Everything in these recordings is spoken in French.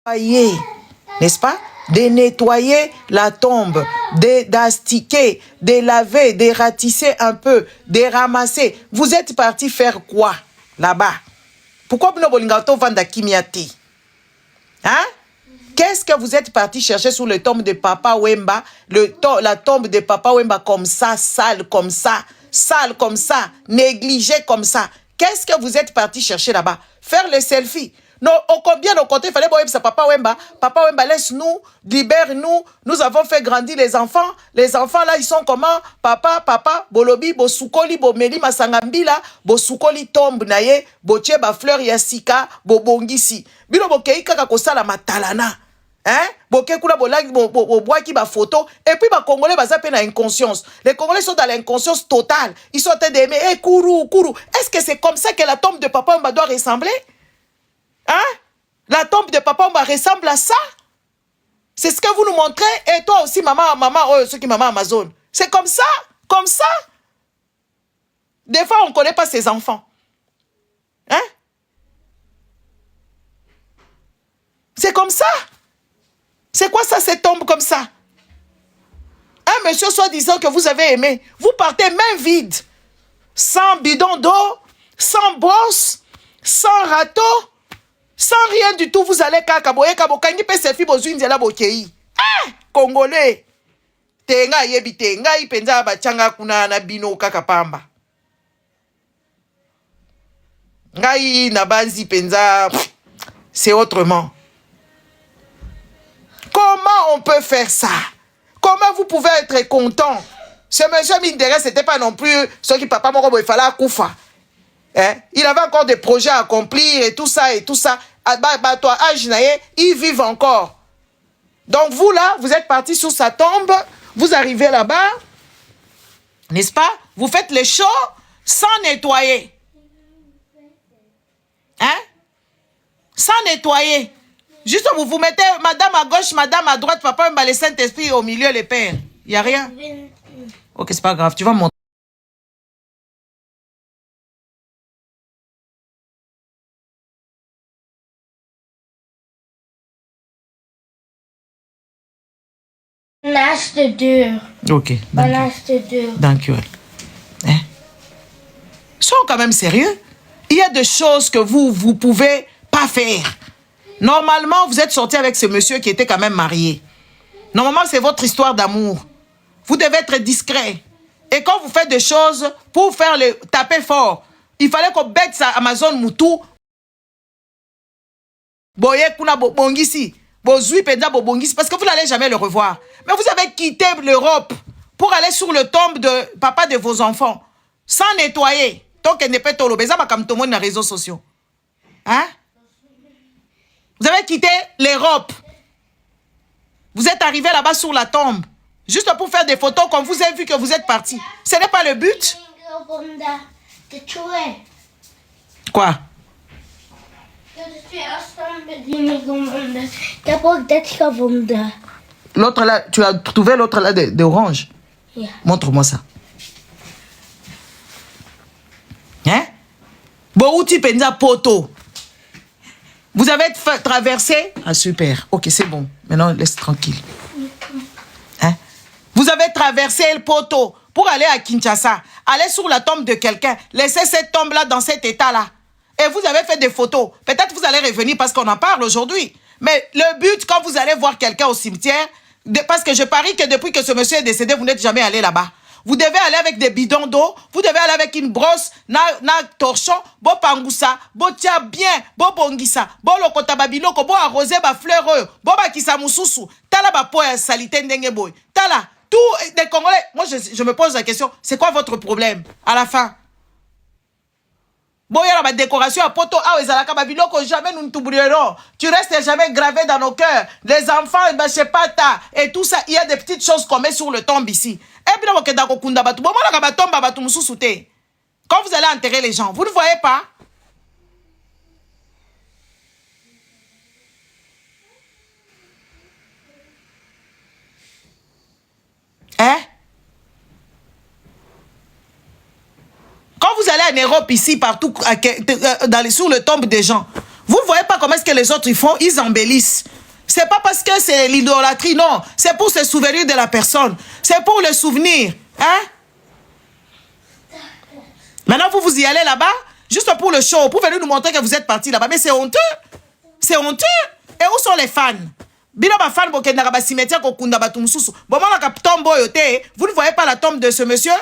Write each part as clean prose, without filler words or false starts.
nettoyer, n'est-ce pas? De nettoyer la tombe, d'astiquer, de laver, de ratisser un peu, de ramasser. Vous êtes parti faire quoi là-bas? Pourquoi vous n'avez vendre Kimiati? Hein? Qu'est-ce que vous êtes parti chercher sur le tombe de Papa Wemba, la tombe de Papa Wemba comme ça, sale comme ça, négligé comme ça? Qu'est-ce que vous êtes parti chercher là-bas? Faire le selfie. Non, combien de côté, il fallait voir Papa Wemba. Papa Wemba, laisse-nous, libère-nous. Nous avons fait grandir les enfants. Les enfants là, ils sont comment? Papa, bolobi, bo soukoli, bo meli masangambila, bo soukoli tombe naye, bo tche ba fleur yasika, bo bongisi. Bino bo kei kaka kosala matalana. Hein? Boke kula bo boaki ba photo. Et puis ba Congolais baza pe na inconscience. Les Congolais sont dans l'inconscience totale. Ils sont en train d'aimer. Eh, kourou. Est-ce que c'est comme ça que la tombe de Papa Wemba doit ressembler? Hein? La tombe de Papa Wemba ressemble à ça? C'est ce que vous nous montrez? Et toi aussi, maman, ceux qui maman Amazon. C'est comme ça? Comme ça? Des fois, on ne connaît pas ses enfants. Hein? C'est comme ça? C'est quoi ça, ces tombes comme ça? Un monsieur soi-disant que vous avez aimé, vous partez main vide, sans bidon d'eau, sans brosse, sans râteau, sans rien du tout. Vous allez kakaboye kabokangi pe sefi bozu ndiela bokei. Ah, Congolais. Tenga yebi tenga ipenza bachanga kuna na bino kakapamba. Ngai na banzi penza, c'est autrement. Comment on peut faire ça? Comment vous pouvez être content? Ce monsieur m'intéresse, c'était pas non plus ce qui papa moko il fallait koufa. Hein? Il avait encore des projets à accomplir et tout ça et tout ça. Toi, ils vivent encore. Donc vous là, vous êtes partis sur sa tombe, vous arrivez là-bas, n'est-ce pas? Vous faites les shows sans nettoyer. Hein? Sans nettoyer. Juste vous mettez madame à gauche, madame à droite, Papa Wemba, le Saint-Esprit au milieu, les pères. Il n'y a rien? Ok, c'est pas grave, tu vas montrer. Naast de deur. Ok. Naast de deur. Dankjewel. Hein? Sois quand même sérieux. Il y a des choses que vous pouvez pas faire. Normalement, vous êtes sorti avec ce monsieur qui était quand même marié. Normalement, c'est votre histoire d'amour. Vous devez être discret. Et quand vous faites des choses pour faire le taper fort, il fallait qu'on bête sa Amazon Moutou. Boye kuna bongisi. Bozui penda bongisi. Parce que vous n'allez jamais le revoir. Mais vous avez quitté l'Europe pour aller sur le tombe de papa de vos enfants. Sans nettoyer. Donc, elle n'est pas tolo. Mais ça va comme tout le monde dans les réseaux sociaux. Hein? Vous avez quitté l'Europe. Vous êtes arrivé là-bas sur la tombe. Juste pour faire des photos comme vous avez vu que vous êtes parti. Ce n'est pas le but. Quoi? L'autre là, tu as trouvé l'autre là d'orange? Yeah. Montre-moi ça. Hein? Bouti penza poto. Vous avez traversé? Ah super. Ok, c'est bon. Maintenant, laisse tranquille. Hein? Vous avez traversé le poteau pour aller à Kinshasa. Aller sur la tombe de quelqu'un. Laissez cette tombe-là dans cet état-là. Et vous avez fait des photos. Peut-être vous allez revenir parce qu'on en parle aujourd'hui. Mais le but, quand vous allez voir quelqu'un au cimetière, parce que je parie que depuis que ce monsieur est décédé, vous n'êtes jamais allé là-bas. Vous devez aller avec des bidons d'eau, vous devez aller avec une brosse, na torchon, bo pangousa, bo tia bien, bo bongisa, bo lokota babiloko, bo arroser ba fleur, bo ba kisa mususu, tala ba po ya salite ndenge boy. Tala, tous les Congolais, moi je me pose la question, c'est quoi votre problème à la fin? Bon, il y a la décoration à poto, ah, ezalaka babiloko, jamais nous ne t'oublierons. Tu restes jamais gravé dans nos cœurs. Les enfants, ben, je sais pas, et tout ça, il y a des petites choses qu'on met sur le tombe ici. Et puis, quand vous allez enterrer les gens, vous ne voyez pas? Hein? Quand vous allez en Europe ici, partout, sur le tombe des gens, vous ne voyez pas comment est-ce que les autres ils font, ils embellissent. C'est pas parce que c'est l'idolâtrie, non. C'est pour se souvenir de la personne. C'est pour le souvenir. Hein? Maintenant, vous y allez là-bas, juste pour le show, pour venir nous montrer que vous êtes partis là-bas. Mais c'est honteux. C'est honteux. Et où sont les fans? Bino ba fan bokenda ba cimetière kokunda ba tumsusu. Bon moi la tombe yote, vous ne voyez pas la tombe de ce monsieur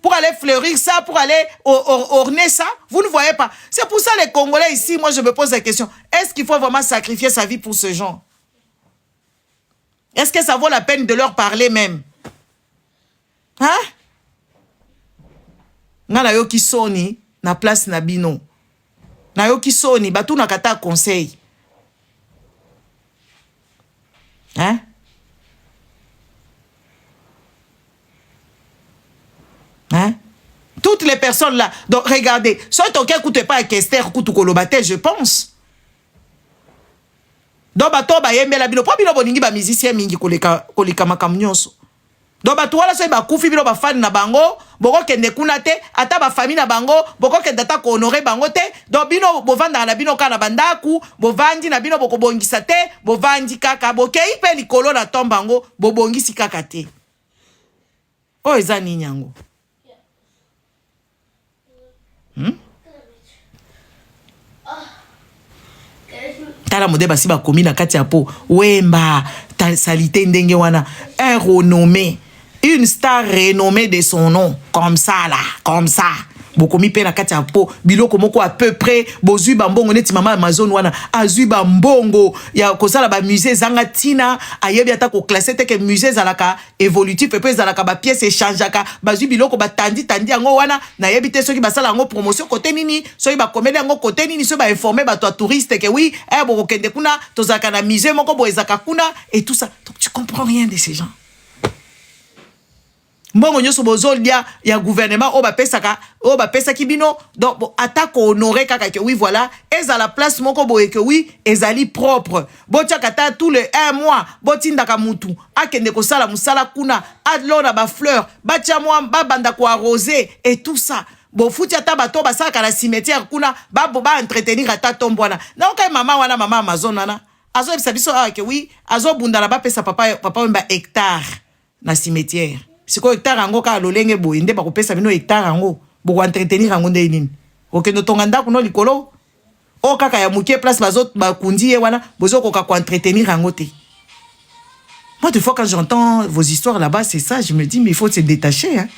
pour aller fleurir ça, pour aller orner ça, vous ne voyez pas. C'est pour ça les Congolais ici, moi je me pose la question, est-ce qu'il faut vraiment sacrifier sa vie pour ce genre? Est-ce que ça vaut la peine de leur parler même? Hein? Ngana yo ki soni na place na bino. Na yo ki soni batu na kata conseil. Hein? Hein? Toutes les personnes là. Donc, regardez. Soit ton cœur coûte pas à Kester, coûte kolobate, je pense. Donc, bato ba yembe la bino. Pas bino boningi ba musicien mingi koleka makamnyonso. Donc, bato wala so ba kufi bino ba fan na bango. Boko kende kuna te. Ata ba famille na bango. Boko kende ata ko honorer bango te. Donc, bino bovanda na bino ka na bandaku. Bovandi na bino boko bongisa te. Bovandi kaka. Boke ipe likolo na tombango. Bobongisi kaka te. Oh, eza nini yango? Tala modeba si ba komi na kati ya po. Wemba. Ta salite ndenge wana. Un renommé. Une star renommée de son nom. Comme ça là. Comme ça. Bokomi pe na kati ya po. Biloko moko à peu près. Bozui bambongo neti mama Amazon wana. Azui bambongo. Ya kozala ba musée zanga tina. Ayebi ata ko classer te ke musée zalaka évolutif. Pepe zalaka ba pièce échangeaka. Bazui biloko ba tandi yango wana. Na yebi te soki basala yango promotion côté nini. Soki ba komedi yango côté nini. Soki ba informer ba toi touriste ke oui. Boko kende kuna. Tozaka na musée moko bo ezaka kuna. Et tout ça. Donc tu comprends rien de ces gens. Mbongo nyoso bozolia ya gouvernement o ba pesa kibino donc attaque honorer kaka que oui voilà eza la place moko boye que oui ezali propre botia kata tous les 1 mois botinda ka mutu akende ko sala musala kuna adlona ba fleur batia moi ba banda ko arroser et tout ça bon futi ata bato ba sala la cimetière kuna ba entretenir ata tombwana donc mama wana mama Amazon wana azo biso que oui azo bunda la ba pesa papa mba hectare na cimetière. Si ko hectare ango ka lolenge boye nde bakopesa bino hectare ango boko entretenir ango nde nini okendo tonga kuno likolo o kaka ya mukie place bazot bakundi ye wana bozo ko ka entretenir ango te. Moi des fois quand j'entends vos histoires là-bas c'est ça je me dis mais il faut se détacher hein.